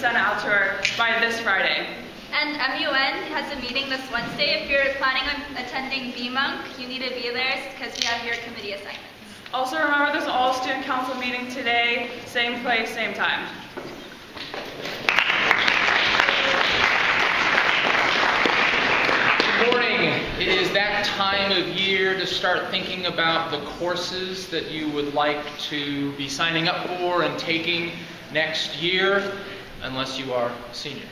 sent out to her by this Friday. And MUN has a meeting this Wednesday. If you're planning on attending BMUNC, you need to be there because we have your committee assignments. Also remember there's an all-student council meeting today, same place, same time. Good morning. It is that time of year to start thinking about the courses that you would like to be signing up for and taking next year, unless you are a senior.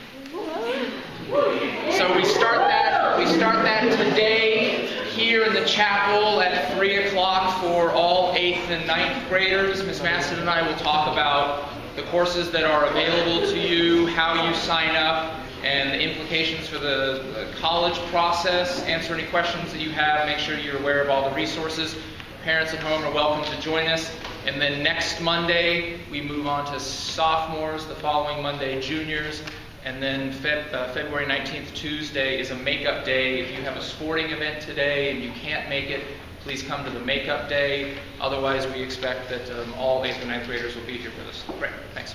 So we start that today here in the chapel at 3 o'clock for all 8th and 9th graders. Ms. Maston and I will talk about the courses that are available to you, how you sign up, and the implications for the college process. Answer any questions that you have. Make sure you're aware of all the resources. Parents at home are welcome to join us. And then next Monday, we move on to sophomores. The following Monday, juniors. And then February 19th, Tuesday, is a makeup day. If you have a sporting event today and you can't make it, please come to the makeup day. Otherwise, we expect that all 8th and 9th graders will be here with us. Great, thanks.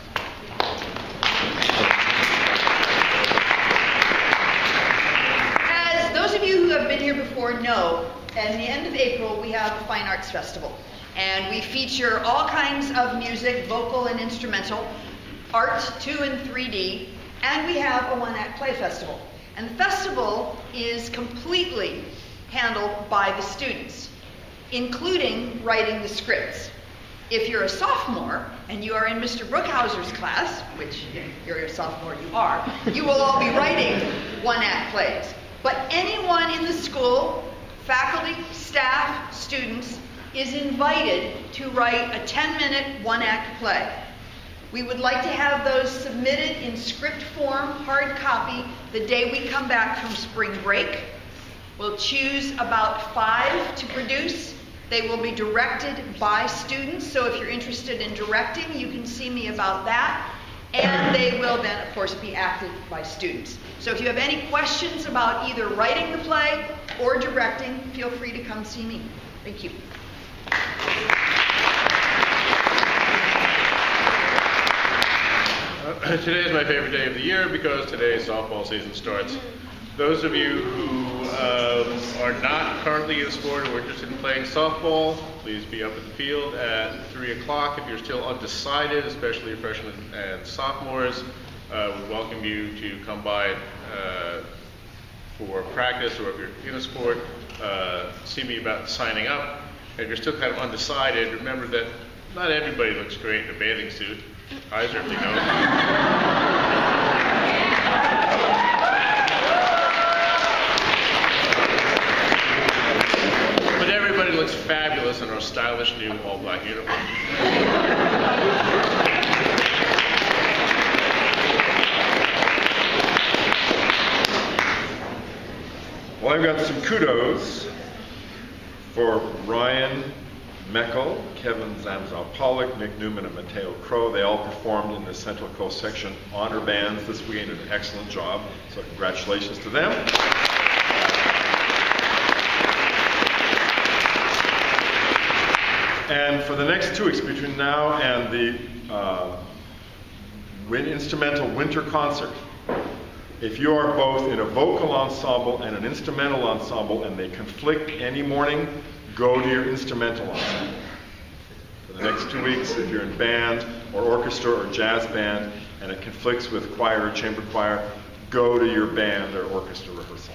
As those of you who have been here before know, at the end of April, we have a Fine Arts Festival. And we feature all kinds of music, vocal and instrumental, art 2 and 3D, and we have a one-act play festival. And the festival is completely handled by the students, including writing the scripts. If you're a sophomore and you are in Mr. Brookhauser's class, which if you're a sophomore you are, you will all be writing one-act plays. But anyone in the school, faculty, staff, students, is invited to write a 10-minute one-act play. We would like to have those submitted in script form, hard copy, the day we come back from spring break. We'll choose about 5 to produce. They will be directed by students, so if you're interested in directing, you can see me about that. And they will then, of course, be acted by students. So if you have any questions about either writing the play or directing, feel free to come see me. Thank you. Today is my favorite day of the year because today softball season starts. Those of you who are not currently in sport or interested in playing softball, please be up at the field at 3 o'clock. If you're still undecided, especially freshmen and sophomores, we welcome you to come by for practice, or if you're in a sport, see me about signing up. If you're still kind of undecided, remember that not everybody looks great in a bathing suit. I certainly don't. But everybody looks fabulous in our stylish new all-black uniform. Well, I've got some kudos for Ryan Meckel, Kevin Zamzow-Pollock, Nick Newman, and Mateo Crow. They all performed in the Central Coast Section honor bands this week and did an excellent job, so congratulations to them. And for the next 2 weeks, between now and the instrumental winter concert, if you are both in a vocal ensemble and an instrumental ensemble and they conflict any morning, go to your instrumental ensemble. For the next 2 weeks, if you're in band or orchestra or jazz band and it conflicts with choir or chamber choir, go to your band or orchestra rehearsal.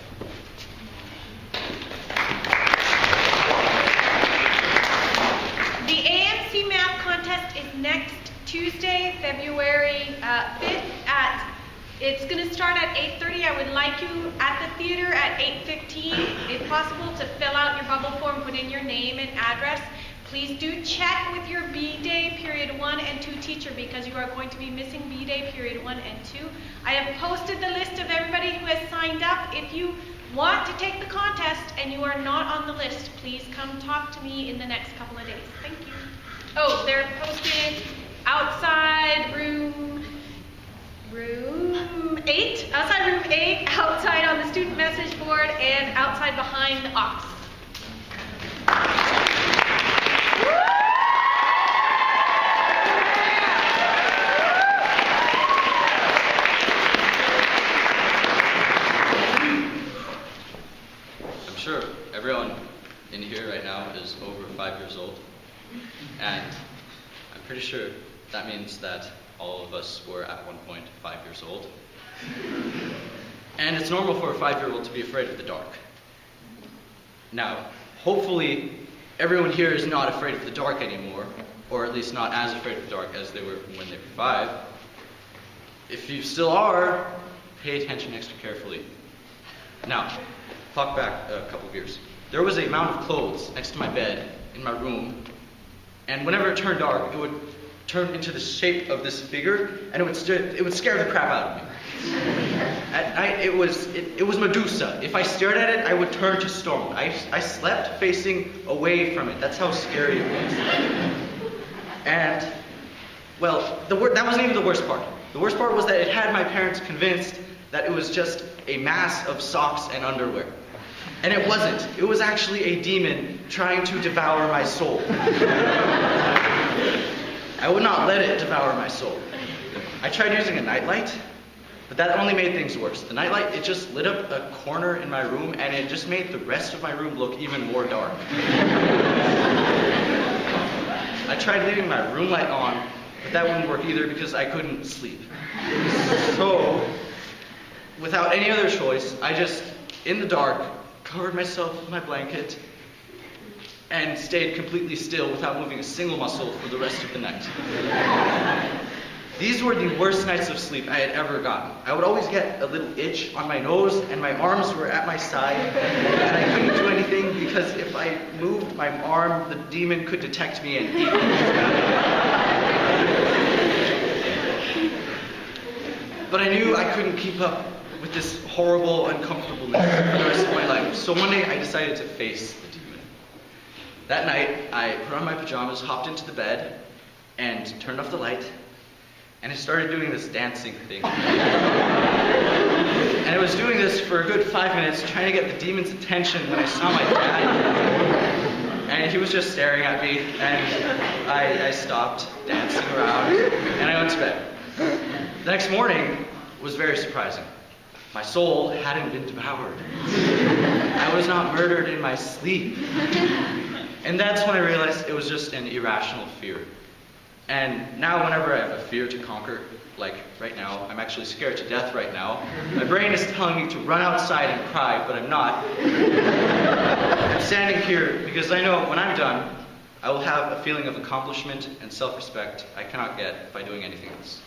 The AMC Math Contest is next Tuesday, February 5th it's going to start at 8:30. I would like you at the theater at 8:15, if possible, to fill out your bubble form, put in your name and address. Please do check with your B-Day Period 1 and 2 teacher because you are going to be missing B-Day Period 1 and 2. I have posted the list of everybody who has signed up. If you want to take the contest and you are not on the list, please come talk to me in the next couple of days. Thank you. Oh, they're posted outside room 8, outside room 8, outside on the student message board, and outside behind the office. was over 5 years old. And I'm pretty sure that means that all of us were at one point 5 years old. And it's normal for a 5-year-old to be afraid of the dark. Now, hopefully, everyone here is not afraid of the dark anymore, or at least not as afraid of the dark as they were when they were 5. If you still are, pay attention extra carefully. Now, clock back a couple of years. There was a mound of clothes next to my bed in my room, and whenever it turned dark, it would turn into the shape of this figure, and it would scare the crap out of me. At night, it was Medusa. If I stared at it, I would turn to stone. I slept facing away from it. That's how scary it was. And, well, that wasn't even the worst part. The worst part was that it had my parents convinced that it was just a mass of socks and underwear. And it wasn't. It was actually a demon trying to devour my soul. I would not let it devour my soul. I tried using a nightlight, but that only made things worse. The nightlight, it just lit up a corner in my room, and it just made the rest of my room look even more dark. I tried leaving my room light on, but that wouldn't work either because I couldn't sleep. So, without any other choice, I just, in the dark, covered myself with my blanket and stayed completely still without moving a single muscle for the rest of the night. These were the worst nights of sleep I had ever gotten. I would always get a little itch on my nose, and my arms were at my side, and I couldn't do anything because if I moved my arm, the demon could detect me and eat me. But I knew I couldn't keep up with this horrible uncomfortableness for the rest of my life. So one day I decided to face the demon. That night, I put on my pajamas, hopped into the bed, and turned off the light. And I started doing this dancing thing. And I was doing this for a good 5 minutes, trying to get the demon's attention when I saw my dad. And he was just staring at me, and I stopped dancing around, and I went to bed. The next morning was very surprising. My soul hadn't been devoured. I was not murdered in my sleep. And that's when I realized it was just an irrational fear. And now whenever I have a fear to conquer, like right now, I'm actually scared to death right now. My brain is telling me to run outside and cry, but I'm not. I'm standing here because I know when I'm done, I will have a feeling of accomplishment and self-respect I cannot get by doing anything else.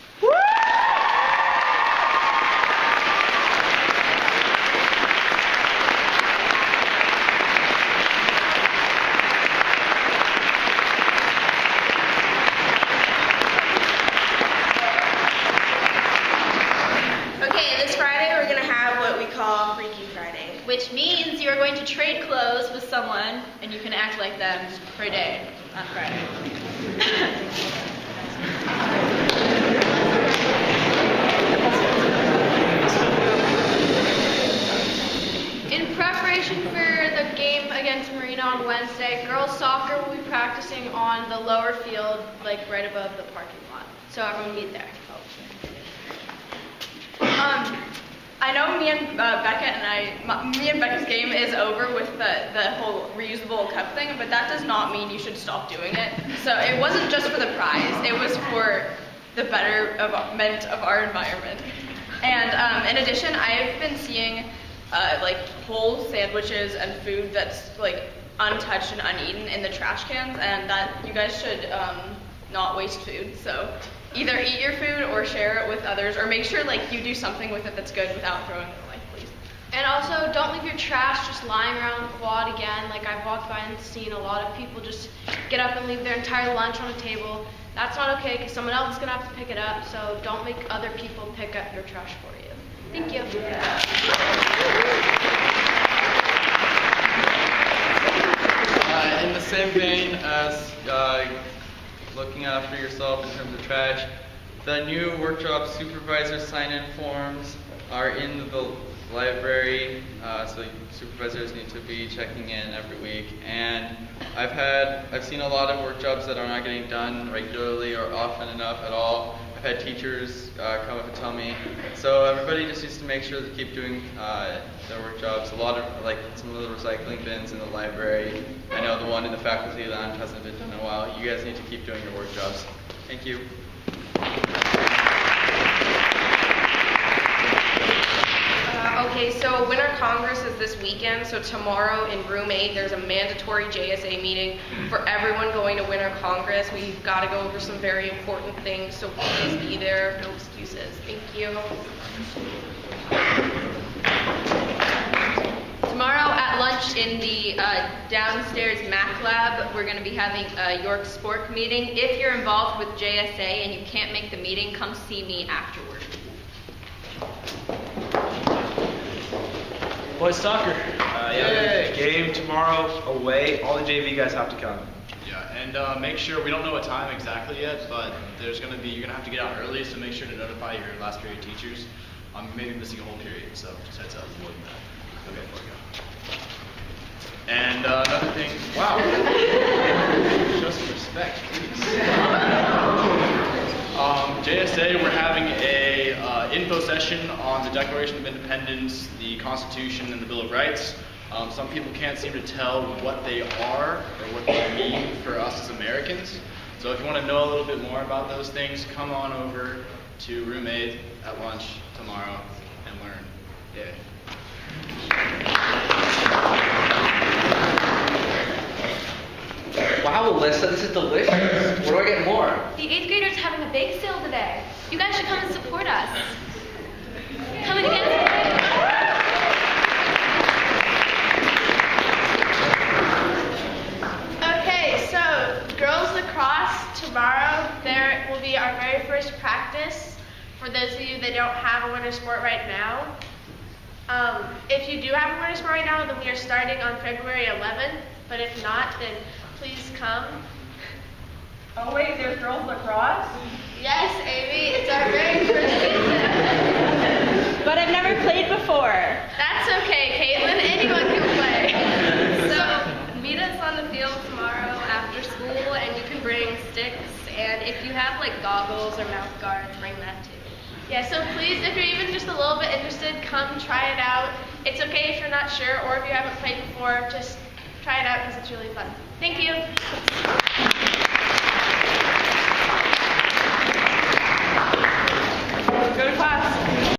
Which means you're going to trade clothes with someone, and you can act like them for a day on Friday. In preparation for the game against Marina on Wednesday, girls soccer will be practicing on the lower field, like right above the parking lot. So everyone meet there. I know me and Becca's game is over with the whole reusable cup thing, but that does not mean you should stop doing it. So it wasn't just for the prize, it was for the betterment of our environment. And in addition, I've been seeing like whole sandwiches and food that's like untouched and uneaten in the trash cans, and that you guys should not waste food. So either eat your food or share it with others, or make sure like you do something with it that's good without throwing it away, please. And also, don't leave your trash just lying around the quad again. Like I've walked by and seen a lot of people just get up and leave their entire lunch on a table. That's not okay because someone else is going to have to pick it up, so don't make other people pick up your trash for you. Thank you. In the same vein as looking after yourself in terms of trash, the new workshop supervisor sign-in forms are in the library, so supervisors need to be checking in every week. And I've seen a lot of work jobs that are not getting done regularly or often enough at all. I've head teachers come up and tell me. So everybody just needs to make sure to keep doing their work jobs. A lot of, like some of the recycling bins in the library. I know the one in the faculty lounge hasn't been done in a while. You guys need to keep doing your work jobs. Thank you. Okay, so Winter Congress is this weekend, so tomorrow in room 8 there's a mandatory JSA meeting for everyone going to Winter Congress. We've got to go over some very important things, so please be there, no excuses. Thank you. Tomorrow at lunch in the downstairs Mac Lab, we're going to be having a York Sport meeting. If you're involved with JSA and you can't make the meeting, come see me afterward. Boys soccer. Yeah, game tomorrow away. All the JV guys have to come. Yeah, and make sure, we don't know what time exactly yet, but there's going to be, you're going to have to get out early, so make sure to notify your last period teachers. You may be missing a whole period, so just heads up more than that. Okay, before we go. And another thing, wow. Show some respect, please. JSA, we're having a info session on the Declaration of Independence, the Constitution, and the Bill of Rights. Some people can't seem to tell what they are or what they mean for us as Americans. So if you want to know a little bit more about those things, come on over to room 8 at lunch tomorrow and learn. Yay. Wow, Alyssa, this is delicious. Where do I get more? The 8th graders are having a bake sale today. You guys should come and support us. Come again. Okay, so girls lacrosse tomorrow. There will be our very first practice. For those of you that don't have a winter sport right now, if you do have a winter sport right now, then we are starting on February 11th. But if not, then please come. Oh wait, there's girls lacrosse? Yes, Amy, it's our very first season. But I've never played before. That's okay, Caitlin. Anyone can play. So meet us on the field tomorrow after school, and you can bring sticks. And if you have like goggles or mouth guards, bring that too. Yeah, so please, if you're even just a little bit interested, come try it out. It's okay if you're not sure or if you haven't played before, just try it out because it's really fun. Thank you.